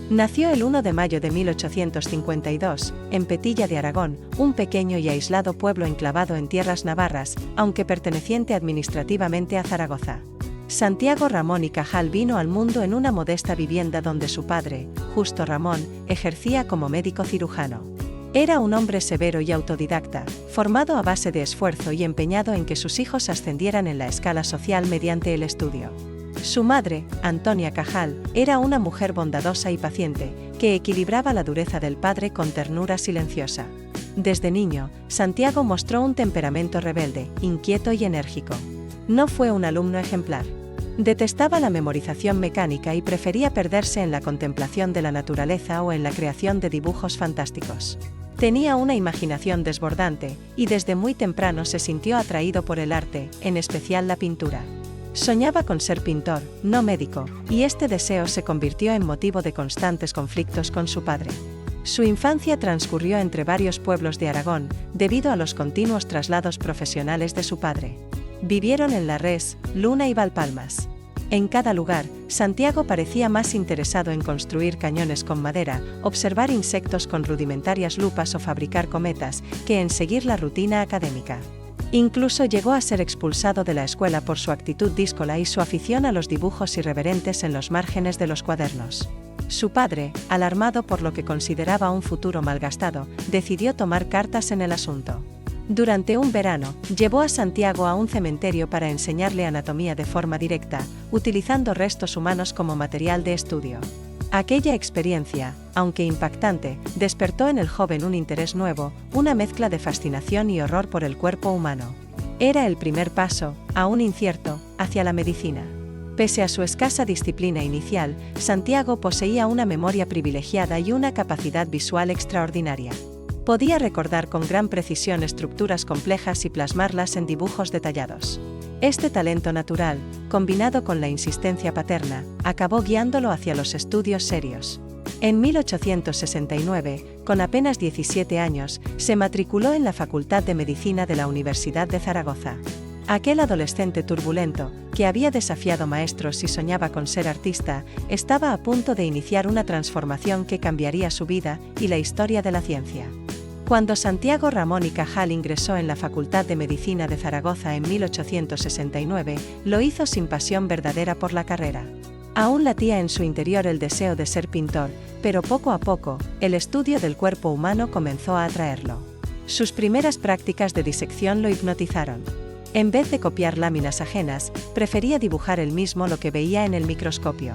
Nació el 1 de mayo de 1852, en Petilla de Aragón, un pequeño y aislado pueblo enclavado en tierras navarras, aunque perteneciente administrativamente a Zaragoza. Santiago Ramón y Cajal vino al mundo en una modesta vivienda donde su padre, Justo Ramón, ejercía como médico cirujano. Era un hombre severo y autodidacta, formado a base de esfuerzo y empeñado en que sus hijos ascendieran en la escala social mediante el estudio. Su madre, Antonia Cajal, era una mujer bondadosa y paciente, que equilibraba la dureza del padre con ternura silenciosa. Desde niño, Santiago mostró un temperamento rebelde, inquieto y enérgico. No fue un alumno ejemplar. Detestaba la memorización mecánica y prefería perderse en la contemplación de la naturaleza o en la creación de dibujos fantásticos. Tenía una imaginación desbordante, y desde muy temprano se sintió atraído por el arte, en especial la pintura. Soñaba con ser pintor, no médico, y este deseo se convirtió en motivo de constantes conflictos con su padre. Su infancia transcurrió entre varios pueblos de Aragón, debido a los continuos traslados profesionales de su padre. Vivieron en Larrés, Luna y Valpalmas. En cada lugar, Santiago parecía más interesado en construir cañones con madera, observar insectos con rudimentarias lupas o fabricar cometas, que en seguir la rutina académica. Incluso llegó a ser expulsado de la escuela por su actitud díscola y su afición a los dibujos irreverentes en los márgenes de los cuadernos. Su padre, alarmado por lo que consideraba un futuro malgastado, decidió tomar cartas en el asunto. Durante un verano, llevó a Santiago a un cementerio para enseñarle anatomía de forma directa, utilizando restos humanos como material de estudio. Aquella experiencia, aunque impactante, despertó en el joven un interés nuevo, una mezcla de fascinación y horror por el cuerpo humano. Era el primer paso, aún incierto, hacia la medicina. Pese a su escasa disciplina inicial, Santiago poseía una memoria privilegiada y una capacidad visual extraordinaria. Podía recordar con gran precisión estructuras complejas y plasmarlas en dibujos detallados. Este talento natural, combinado con la insistencia paterna, acabó guiándolo hacia los estudios serios. En 1869, con apenas 17 años, se matriculó en la Facultad de Medicina de la Universidad de Zaragoza. Aquel adolescente turbulento, que había desafiado maestros y soñaba con ser artista, estaba a punto de iniciar una transformación que cambiaría su vida y la historia de la ciencia. Cuando Santiago Ramón y Cajal ingresó en la Facultad de Medicina de Zaragoza en 1869, lo hizo sin pasión verdadera por la carrera. Aún latía en su interior el deseo de ser pintor, pero poco a poco, el estudio del cuerpo humano comenzó a atraerlo. Sus primeras prácticas de disección lo hipnotizaron. En vez de copiar láminas ajenas, prefería dibujar él mismo lo que veía en el microscopio.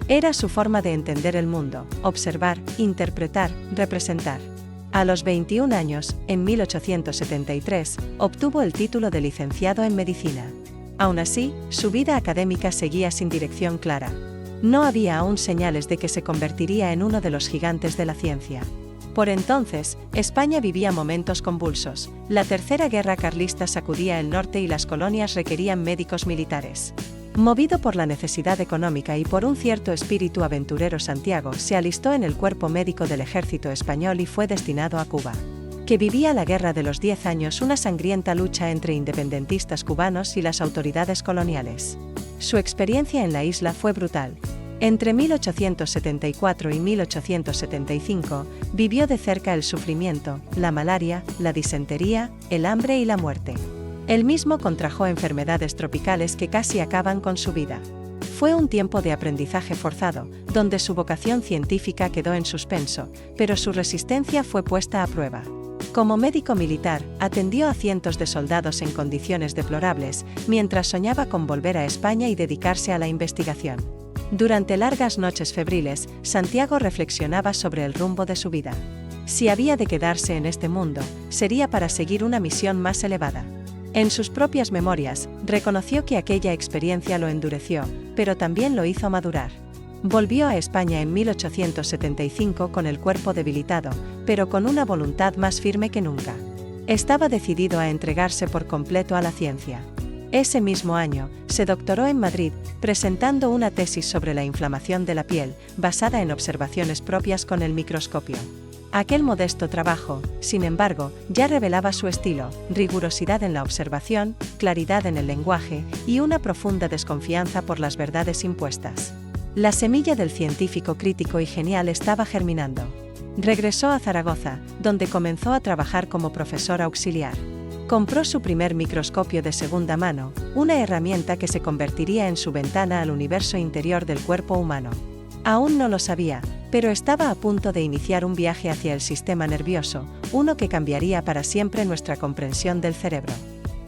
Era su forma de entender el mundo, observar, interpretar, representar. A los 21 años, en 1873, obtuvo el título de licenciado en medicina. Aún así, su vida académica seguía sin dirección clara. No había aún señales de que se convertiría en uno de los gigantes de la ciencia. Por entonces, España vivía momentos convulsos. La Tercera Guerra Carlista sacudía el norte y las colonias requerían médicos militares. Movido por la necesidad económica y por un cierto espíritu aventurero, Santiago se alistó en el cuerpo médico del ejército español y fue destinado a Cuba, que vivía la Guerra de los 10 años, una sangrienta lucha entre independentistas cubanos y las autoridades coloniales. Su experiencia en la isla fue brutal. Entre 1874 y 1875, vivió de cerca el sufrimiento, la malaria, la disentería, el hambre y la muerte. Él mismo contrajo enfermedades tropicales que casi acaban con su vida. Fue un tiempo de aprendizaje forzado, donde su vocación científica quedó en suspenso, pero su resistencia fue puesta a prueba. Como médico militar, atendió a cientos de soldados en condiciones deplorables, mientras soñaba con volver a España y dedicarse a la investigación. Durante largas noches febriles, Santiago reflexionaba sobre el rumbo de su vida. Si había de quedarse en este mundo, sería para seguir una misión más elevada. En sus propias memorias, reconoció que aquella experiencia lo endureció, pero también lo hizo madurar. Volvió a España en 1875 con el cuerpo debilitado, pero con una voluntad más firme que nunca. Estaba decidido a entregarse por completo a la ciencia. Ese mismo año, se doctoró en Madrid, presentando una tesis sobre la inflamación de la piel, basada en observaciones propias con el microscopio. Aquel modesto trabajo, sin embargo, ya revelaba su estilo, rigurosidad en la observación, claridad en el lenguaje y una profunda desconfianza por las verdades impuestas. La semilla del científico crítico y genial estaba germinando. Regresó a Zaragoza, donde comenzó a trabajar como profesor auxiliar. Compró su primer microscopio de segunda mano, una herramienta que se convertiría en su ventana al universo interior del cuerpo humano. Aún no lo sabía, pero estaba a punto de iniciar un viaje hacia el sistema nervioso, uno que cambiaría para siempre nuestra comprensión del cerebro.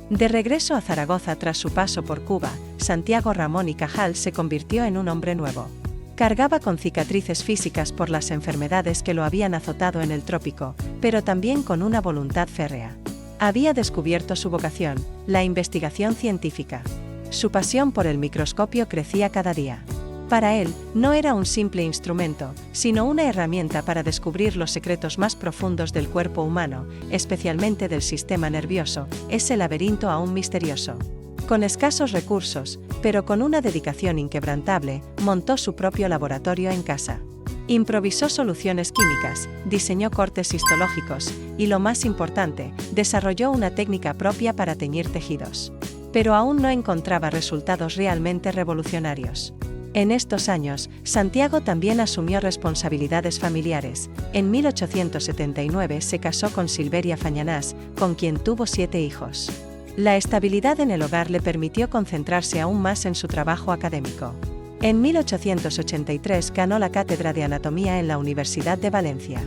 De regreso a Zaragoza tras su paso por Cuba, Santiago Ramón y Cajal se convirtió en un hombre nuevo. Cargaba con cicatrices físicas por las enfermedades que lo habían azotado en el trópico, pero también con una voluntad férrea. Había descubierto su vocación, la investigación científica. Su pasión por el microscopio crecía cada día. Para él, no era un simple instrumento, sino una herramienta para descubrir los secretos más profundos del cuerpo humano, especialmente del sistema nervioso, ese laberinto aún misterioso. Con escasos recursos, pero con una dedicación inquebrantable, montó su propio laboratorio en casa. Improvisó soluciones químicas, diseñó cortes histológicos, y lo más importante, desarrolló una técnica propia para teñir tejidos. Pero aún no encontraba resultados realmente revolucionarios. En estos años, Santiago también asumió responsabilidades familiares. En 1879 se casó con Silveria Fañanás, con quien tuvo 7 hijos. La estabilidad en el hogar le permitió concentrarse aún más en su trabajo académico. En 1883 ganó la cátedra de anatomía en la Universidad de Valencia.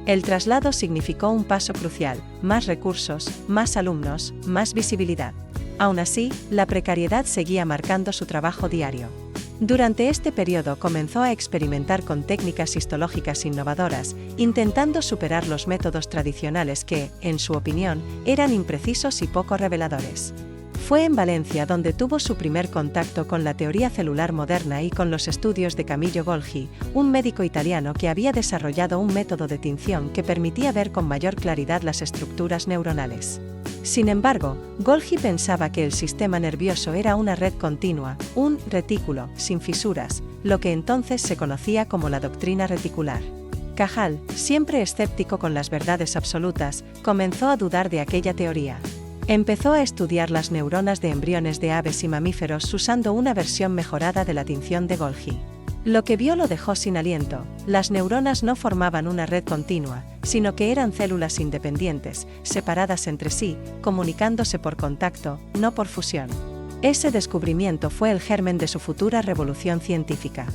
El traslado significó un paso crucial: más recursos, más alumnos, más visibilidad. Aún así, la precariedad seguía marcando su trabajo diario. Durante este periodo comenzó a experimentar con técnicas histológicas innovadoras, intentando superar los métodos tradicionales que, en su opinión, eran imprecisos y poco reveladores. Fue en Valencia donde tuvo su primer contacto con la teoría celular moderna y con los estudios de Camillo Golgi, un médico italiano que había desarrollado un método de tinción que permitía ver con mayor claridad las estructuras neuronales. Sin embargo, Golgi pensaba que el sistema nervioso era una red continua, un retículo, sin fisuras, lo que entonces se conocía como la doctrina reticular. Cajal, siempre escéptico con las verdades absolutas, comenzó a dudar de aquella teoría. Empezó a estudiar las neuronas de embriones de aves y mamíferos usando una versión mejorada de la tinción de Golgi. Lo que vio lo dejó sin aliento: las neuronas no formaban una red continua, sino que eran células independientes, separadas entre sí, comunicándose por contacto, no por fusión. Ese descubrimiento fue el germen de su futura revolución científica.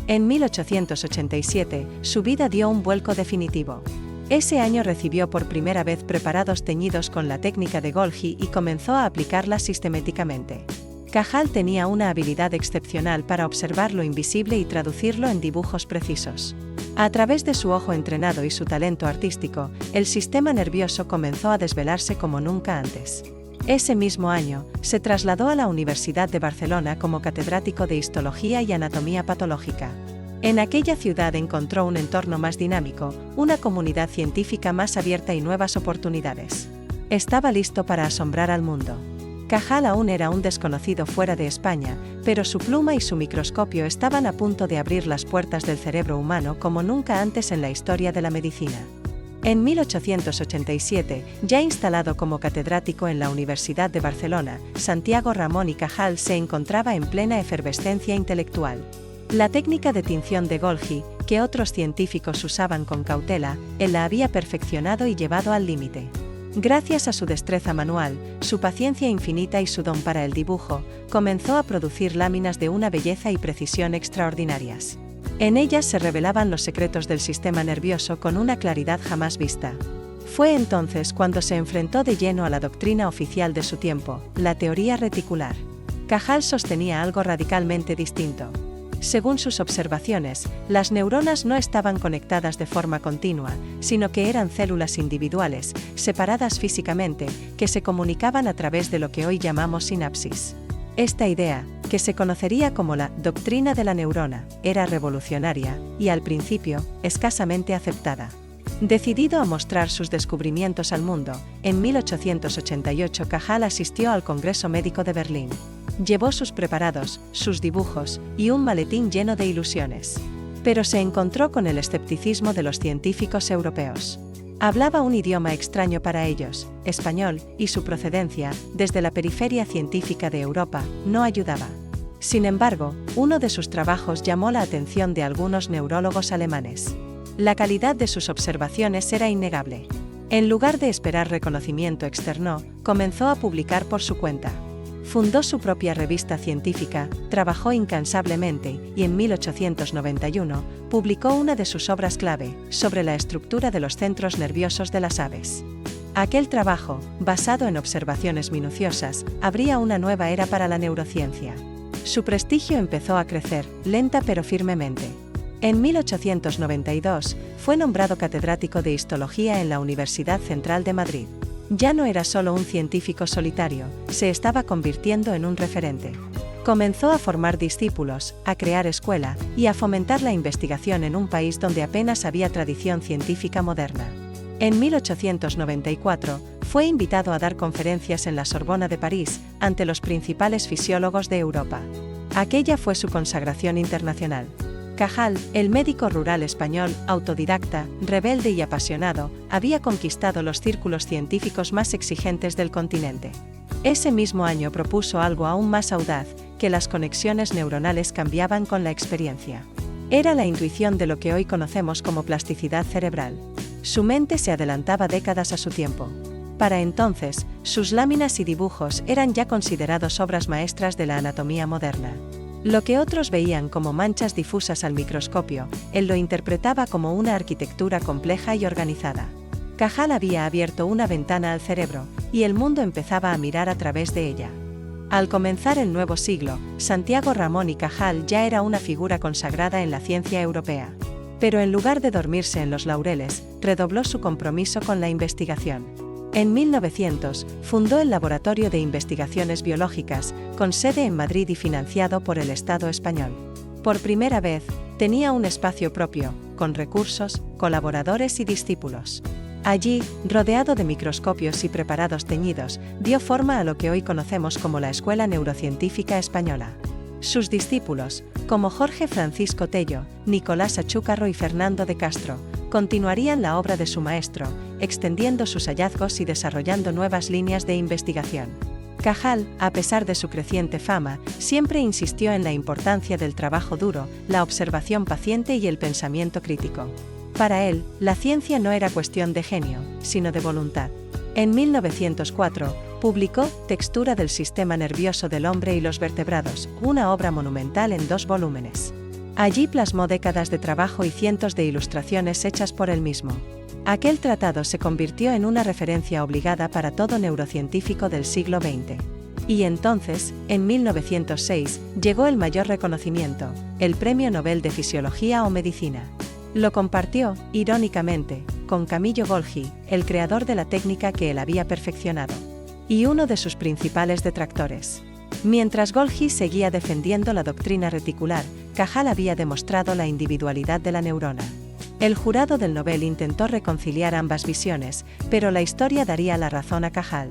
En 1887, su vida dio un vuelco definitivo. Ese año recibió por primera vez preparados teñidos con la técnica de Golgi y comenzó a aplicarlas sistemáticamente. Cajal tenía una habilidad excepcional para observar lo invisible y traducirlo en dibujos precisos. A través de su ojo entrenado y su talento artístico, el sistema nervioso comenzó a desvelarse como nunca antes. Ese mismo año, se trasladó a la Universidad de Barcelona como catedrático de Histología y Anatomía Patológica. En aquella ciudad encontró un entorno más dinámico, una comunidad científica más abierta y nuevas oportunidades. Estaba listo para asombrar al mundo. Cajal aún era un desconocido fuera de España, pero su pluma y su microscopio estaban a punto de abrir las puertas del cerebro humano como nunca antes en la historia de la medicina. En 1887, ya instalado como catedrático en la Universidad de Barcelona, Santiago Ramón y Cajal se encontraba en plena efervescencia intelectual. La técnica de tinción de Golgi, que otros científicos usaban con cautela, él la había perfeccionado y llevado al límite. Gracias a su destreza manual, su paciencia infinita y su don para el dibujo, comenzó a producir láminas de una belleza y precisión extraordinarias. En ellas se revelaban los secretos del sistema nervioso con una claridad jamás vista. Fue entonces cuando se enfrentó de lleno a la doctrina oficial de su tiempo, la teoría reticular. Cajal sostenía algo radicalmente distinto. Según sus observaciones, las neuronas no estaban conectadas de forma continua, sino que eran células individuales, separadas físicamente, que se comunicaban a través de lo que hoy llamamos sinapsis. Esta idea, que se conocería como la doctrina de la neurona, era revolucionaria, y al principio, escasamente aceptada. Decidido a mostrar sus descubrimientos al mundo, en 1888 Cajal asistió al Congreso Médico de Berlín. Llevó sus preparados, sus dibujos, y un maletín lleno de ilusiones. Pero se encontró con el escepticismo de los científicos europeos. Hablaba un idioma extraño para ellos, español, y su procedencia, desde la periferia científica de Europa, no ayudaba. Sin embargo, uno de sus trabajos llamó la atención de algunos neurólogos alemanes. La calidad de sus observaciones era innegable. En lugar de esperar reconocimiento externo, comenzó a publicar por su cuenta. Fundó su propia revista científica, trabajó incansablemente y en 1891 publicó una de sus obras clave, sobre la estructura de los centros nerviosos de las aves. Aquel trabajo, basado en observaciones minuciosas, abría una nueva era para la neurociencia. Su prestigio empezó a crecer, lenta pero firmemente. En 1892, fue nombrado catedrático de Histología en la Universidad Central de Madrid. Ya no era solo un científico solitario, se estaba convirtiendo en un referente. Comenzó a formar discípulos, a crear escuela y a fomentar la investigación en un país donde apenas había tradición científica moderna. En 1894, fue invitado a dar conferencias en la Sorbona de París, ante los principales fisiólogos de Europa. Aquella fue su consagración internacional. Cajal, el médico rural español, autodidacta, rebelde y apasionado, había conquistado los círculos científicos más exigentes del continente. Ese mismo año propuso algo aún más audaz, que las conexiones neuronales cambiaban con la experiencia. Era la intuición de lo que hoy conocemos como plasticidad cerebral. Su mente se adelantaba décadas a su tiempo. Para entonces, sus láminas y dibujos eran ya considerados obras maestras de la anatomía moderna. Lo que otros veían como manchas difusas al microscopio, él lo interpretaba como una arquitectura compleja y organizada. Cajal había abierto una ventana al cerebro, y el mundo empezaba a mirar a través de ella. Al comenzar el nuevo siglo, Santiago Ramón y Cajal ya era una figura consagrada en la ciencia europea. Pero en lugar de dormirse en los laureles, redobló su compromiso con la investigación. En 1900, fundó el Laboratorio de Investigaciones Biológicas, con sede en Madrid y financiado por el Estado español. Por primera vez, tenía un espacio propio, con recursos, colaboradores y discípulos. Allí, rodeado de microscopios y preparados teñidos, dio forma a lo que hoy conocemos como la Escuela Neurocientífica Española. Sus discípulos, como Jorge Francisco Tello, Nicolás Achúcarro y Fernando de Castro, continuarían la obra de su maestro, extendiendo sus hallazgos y desarrollando nuevas líneas de investigación. Cajal, a pesar de su creciente fama, siempre insistió en la importancia del trabajo duro, la observación paciente y el pensamiento crítico. Para él, la ciencia no era cuestión de genio, sino de voluntad. En 1904, publicó Textura del sistema nervioso del hombre y los vertebrados, una obra monumental en 2 volúmenes. Allí plasmó décadas de trabajo y cientos de ilustraciones hechas por él mismo. Aquel tratado se convirtió en una referencia obligada para todo neurocientífico del siglo XX. Y entonces, en 1906, llegó el mayor reconocimiento, el Premio Nobel de Fisiología o Medicina. Lo compartió, irónicamente, con Camillo Golgi, el creador de la técnica que él había perfeccionado, y uno de sus principales detractores. Mientras Golgi seguía defendiendo la doctrina reticular, Cajal había demostrado la individualidad de la neurona. El jurado del Nobel intentó reconciliar ambas visiones, pero la historia daría la razón a Cajal.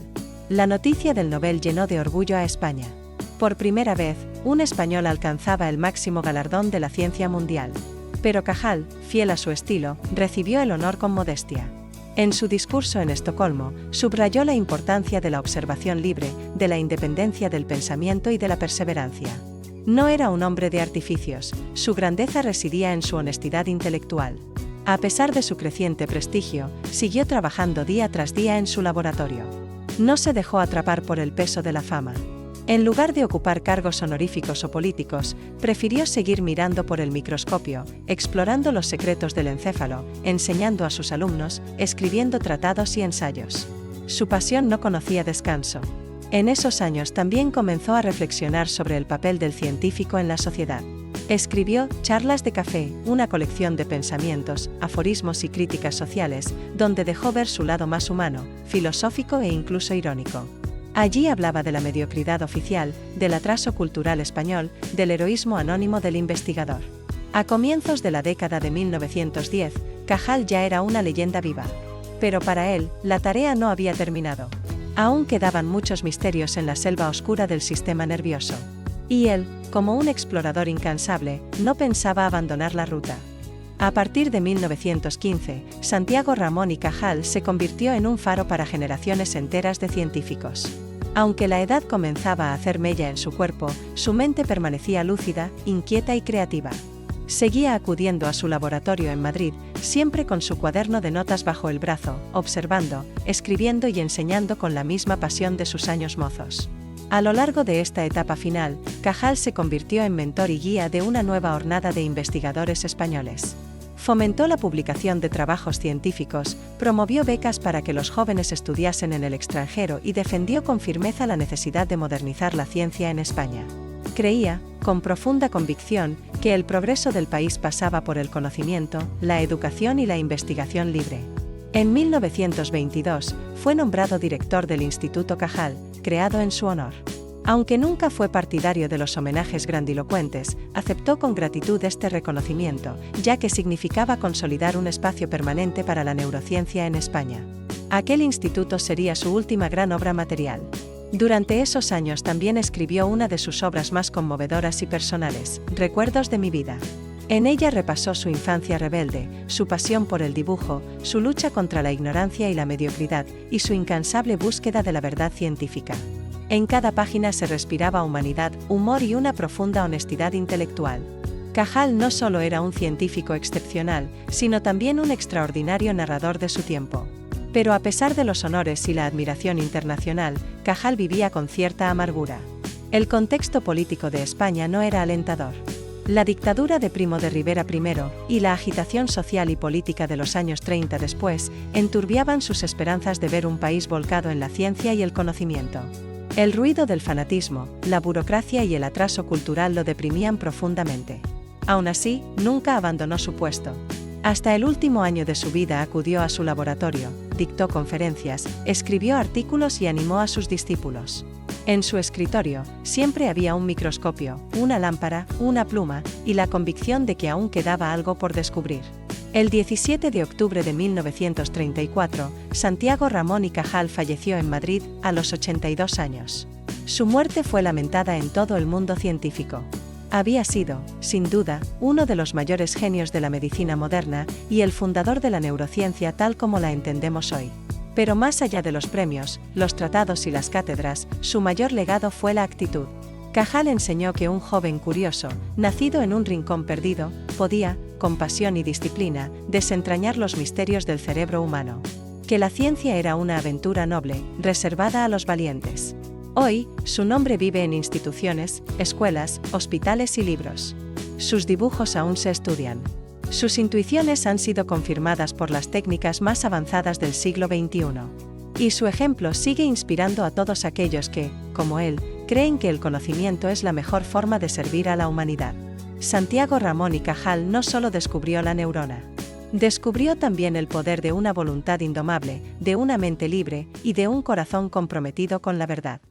La noticia del Nobel llenó de orgullo a España. Por primera vez, un español alcanzaba el máximo galardón de la ciencia mundial. Pero Cajal, fiel a su estilo, recibió el honor con modestia. En su discurso en Estocolmo, subrayó la importancia de la observación libre, de la independencia del pensamiento y de la perseverancia. No era un hombre de artificios, su grandeza residía en su honestidad intelectual. A pesar de su creciente prestigio, siguió trabajando día tras día en su laboratorio. No se dejó atrapar por el peso de la fama. En lugar de ocupar cargos honoríficos o políticos, prefirió seguir mirando por el microscopio, explorando los secretos del encéfalo, enseñando a sus alumnos, escribiendo tratados y ensayos. Su pasión no conocía descanso. En esos años también comenzó a reflexionar sobre el papel del científico en la sociedad. Escribió Charlas de Café, una colección de pensamientos, aforismos y críticas sociales, donde dejó ver su lado más humano, filosófico e incluso irónico. Allí hablaba de la mediocridad oficial, del atraso cultural español, del heroísmo anónimo del investigador. A comienzos de la década de 1910, Cajal ya era una leyenda viva. Pero para él, la tarea no había terminado. Aún quedaban muchos misterios en la selva oscura del sistema nervioso. Y él, como un explorador incansable, no pensaba abandonar la ruta. A partir de 1915, Santiago Ramón y Cajal se convirtió en un faro para generaciones enteras de científicos. Aunque la edad comenzaba a hacer mella en su cuerpo, su mente permanecía lúcida, inquieta y creativa. Seguía acudiendo a su laboratorio en Madrid, siempre con su cuaderno de notas bajo el brazo, observando, escribiendo y enseñando con la misma pasión de sus años mozos. A lo largo de esta etapa final, Cajal se convirtió en mentor y guía de una nueva hornada de investigadores españoles. Fomentó la publicación de trabajos científicos, promovió becas para que los jóvenes estudiasen en el extranjero y defendió con firmeza la necesidad de modernizar la ciencia en España. Creía, con profunda convicción, que el progreso del país pasaba por el conocimiento, la educación y la investigación libre. En 1922, fue nombrado director del Instituto Cajal, creado en su honor. Aunque nunca fue partidario de los homenajes grandilocuentes, aceptó con gratitud este reconocimiento, ya que significaba consolidar un espacio permanente para la neurociencia en España. Aquel instituto sería su última gran obra material. Durante esos años también escribió una de sus obras más conmovedoras y personales, Recuerdos de mi vida. En ella repasó su infancia rebelde, su pasión por el dibujo, su lucha contra la ignorancia y la mediocridad, y su incansable búsqueda de la verdad científica. En cada página se respiraba humanidad, humor y una profunda honestidad intelectual. Cajal no solo era un científico excepcional, sino también un extraordinario narrador de su tiempo. Pero a pesar de los honores y la admiración internacional, Cajal vivía con cierta amargura. El contexto político de España no era alentador. La dictadura de Primo de Rivera I y la agitación social y política de los años 30 después enturbiaban sus esperanzas de ver un país volcado en la ciencia y el conocimiento. El ruido del fanatismo, la burocracia y el atraso cultural lo deprimían profundamente. Aún así, nunca abandonó su puesto. Hasta el último año de su vida acudió a su laboratorio, dictó conferencias, escribió artículos y animó a sus discípulos. En su escritorio, siempre había un microscopio, una lámpara, una pluma, y la convicción de que aún quedaba algo por descubrir. El 17 de octubre de 1934, Santiago Ramón y Cajal falleció en Madrid, a los 82 años. Su muerte fue lamentada en todo el mundo científico. Había sido, sin duda, uno de los mayores genios de la medicina moderna y el fundador de la neurociencia tal como la entendemos hoy. Pero más allá de los premios, los tratados y las cátedras, su mayor legado fue la actitud. Cajal enseñó que un joven curioso, nacido en un rincón perdido, podía, con pasión y disciplina, desentrañar los misterios del cerebro humano. Que la ciencia era una aventura noble, reservada a los valientes. Hoy, su nombre vive en instituciones, escuelas, hospitales y libros. Sus dibujos aún se estudian. Sus intuiciones han sido confirmadas por las técnicas más avanzadas del siglo XXI. Y su ejemplo sigue inspirando a todos aquellos que, como él, creen que el conocimiento es la mejor forma de servir a la humanidad. Santiago Ramón y Cajal no solo descubrió la neurona. Descubrió también el poder de una voluntad indomable, de una mente libre y de un corazón comprometido con la verdad.